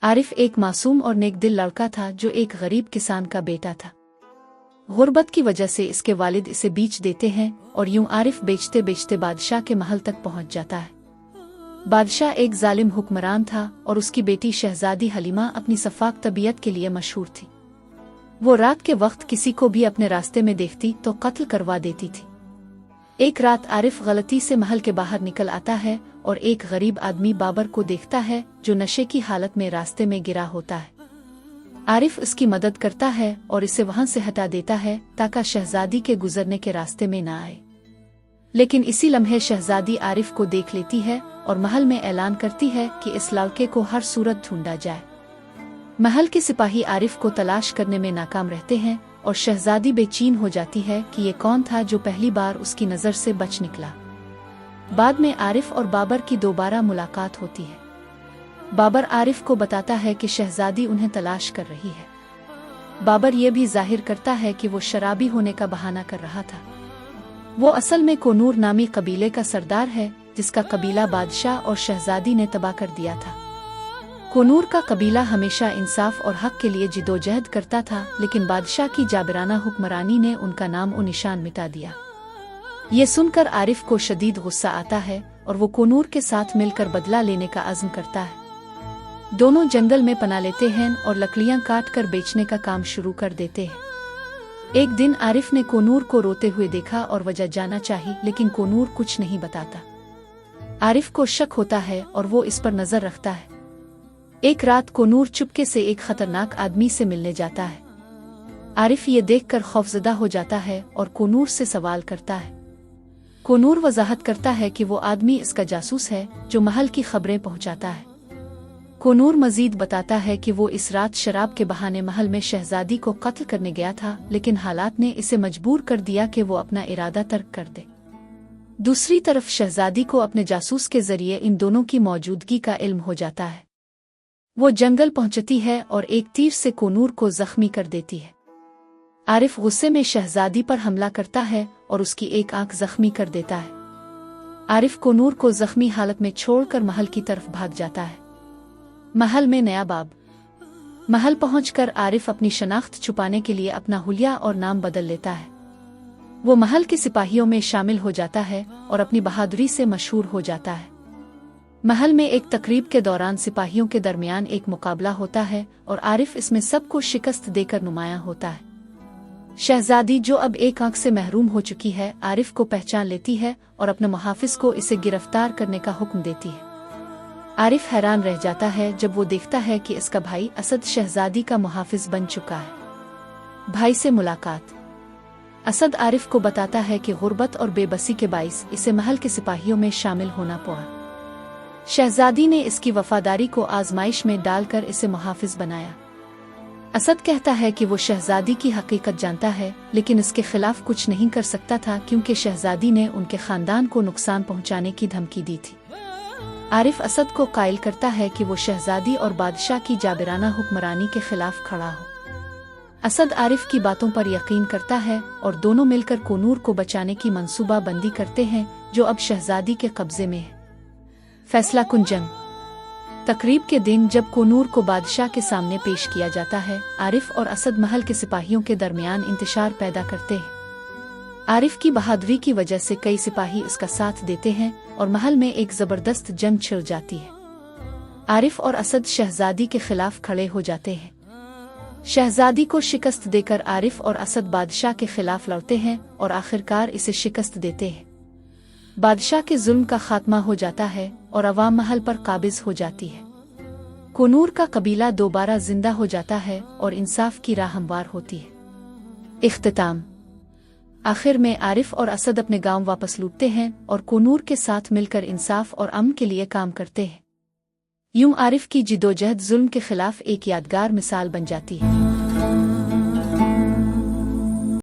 आरिफ एक मासूम और नेक दिल लड़का था जो एक गरीब किसान का बेटा था। गुर्बत की वजह से इसके वालिद इसे बेच देते हैं और यूं आरिफ बेचते बेचते बादशाह के महल तक पहुंच जाता है। बादशाह एक जालिम हुक्मरान था और उसकी बेटी शहजादी हलीमा अपनी सफाक तबीयत के लिए मशहूर थी। वो रात के वक्त किसी को भी अपने रास्ते में देखती तो कत्ल करवा देती थी। एक रात आरिफ गलती से महल के बाहर निकल आता है और एक गरीब आदमी बाबर को देखता है जो नशे की हालत में रास्ते में गिरा होता है। आरिफ इसकी मदद करता है और इसे वहां से हटा देता है ताकि शहजादी के गुजरने के रास्ते में न आए। लेकिन इसी लम्हे शहजादी आरिफ को देख लेती है और महल में ऐलान करती है कि इस लड़के को हर सूरत ढूंढा जाए। महल के सिपाही आरिफ को तलाश करने में नाकाम रहते हैं और शहजादी बेचैन हो जाती है कि ये कौन था जो पहली बार उसकी नज़र से बच निकला। बाद में आरिफ और बाबर की दोबारा मुलाकात होती है। बाबर आरिफ को बताता है कि शहजादी उन्हें तलाश कर रही है। बाबर ये भी जाहिर करता है कि वो शराबी होने का बहाना कर रहा था। वो असल में कोनूर नामी कबीले का सरदार है जिसका कबीला बादशाह और शहजादी ने तबाह कर दिया था। कोनूर का कबीला हमेशा इंसाफ और हक के लिए जिदोजहद करता था, लेकिन बादशाह की जाबिराना हुक्मरानी ने उनका नाम और निशान मिटा दिया। ये सुनकर आरिफ को शदीद गुस्सा आता है और वो कोनूर के साथ मिलकर बदला लेने का अज़्म करता है। दोनों जंगल में पनाह लेते हैं और लकड़ियां काट कर बेचने का काम शुरू कर देते हैं। एक दिन आरिफ ने कोनूर को रोते हुए देखा और वजह जानना चाही, लेकिन कोनूर कुछ नहीं बताता। आरिफ को शक होता है और वो इस पर नजर रखता है। एक रात कोनूर चुपके से एक खतरनाक आदमी से मिलने जाता है। आरिफ ये देखकर खौफजदा हो जाता है और कोनूर से सवाल करता है। कोनूर वजाहत करता है कि वो आदमी इसका जासूस है जो महल की खबरें पहुंचाता है। कोनूर मजीद बताता है कि वो इस रात शराब के बहाने महल में शहजादी को कत्ल करने गया था, लेकिन हालात ने इसे मजबूर कर दिया कि वो अपना इरादा तर्क कर दे। दूसरी तरफ शहजादी को अपने जासूस के जरिए इन दोनों की मौजूदगी का इल्म हो जाता है। वो जंगल पहुंचती है और एक तीर से कोनूर को जख्मी कर देती है। आरिफ गुस्से में शहजादी पर हमला करता है और उसकी एक आंख जख्मी कर देता है। आरिफ कोनूर को जख्मी हालत में छोड़कर महल की तरफ भाग जाता है। महल में नया बाब। महल पहुंचकर आरिफ अपनी शनाख्त छुपाने के लिए अपना हुलिया और नाम बदल लेता है। वो महल के सिपाहियों में शामिल हो जाता है और अपनी बहादुरी से मशहूर हो जाता है। महल में एक तकरीब के दौरान सिपाहियों के दरमियान एक मुकाबला होता है और आरिफ इसमें सबको शिकस्त देकर नुमायां होता है। शहजादी जो अब एक आंख से महरूम हो चुकी है, आरिफ को पहचान लेती है और अपने मुहाफिज को इसे गिरफ्तार करने का हुक्म देती है। आरिफ हैरान रह जाता है जब वो देखता है कि इसका भाई असद शहजादी का मुहाफिज बन चुका है। भाई से मुलाकात। असद आरिफ को बताता है कि गुर्बत और बेबसी के बाइस इसे महल के सिपाहियों में शामिल होना पड़ा। शहजादी ने इसकी वफादारी को आजमाइश में डालकर इसे मुहाफिज बनाया। असद कहता है कि वो शहजादी की हकीकत जानता है, लेकिन इसके खिलाफ कुछ नहीं कर सकता था क्योंकि शहजादी ने उनके खानदान को नुकसान पहुंचाने की धमकी दी थी। आरिफ असद को कायल करता है कि वो शहजादी और बादशाह की जाबिराना हुक्मरानी के खिलाफ खड़ा हो। असद आरिफ की बातों पर यकीन करता है और दोनों मिलकर कोनूर को बचाने की मंसूबा बंदी करते हैं जो अब शहजादी के कब्जे में है। फैसला कुन जंग। तकरीब के दिन जब कोनूर को बादशाह के सामने पेश किया जाता है, आरिफ और असद महल के सिपाहियों के दरमियान इंतशार पैदा करते हैं। आरिफ की बहादुरी की वजह से कई सिपाही इसका साथ देते हैं और महल में एक जबरदस्त जंग छिड़ जाती है। आरिफ और असद शहजादी के खिलाफ खड़े हो जाते हैं। शहजादी को शिकस्त देकर आरिफ और असद बादशाह के खिलाफ लड़ते हैं और आखिरकार इसे शिकस्त देते हैं। बादशाह के जुल्म का खात्मा हो जाता है और अवाम महल पर काबिज हो जाती है। कोनूर का कबीला दोबारा जिंदा हो जाता है और इंसाफ की राह हमवार होती है। इख्तिताम। आखिर में आरिफ और असद अपने गांव वापस लौटते हैं और कोनूर के साथ मिलकर इंसाफ और अमन के लिए काम करते हैं। यूं आरिफ की जिदोजहद जुल्म के खिलाफ एक यादगार मिसाल बन जाती है।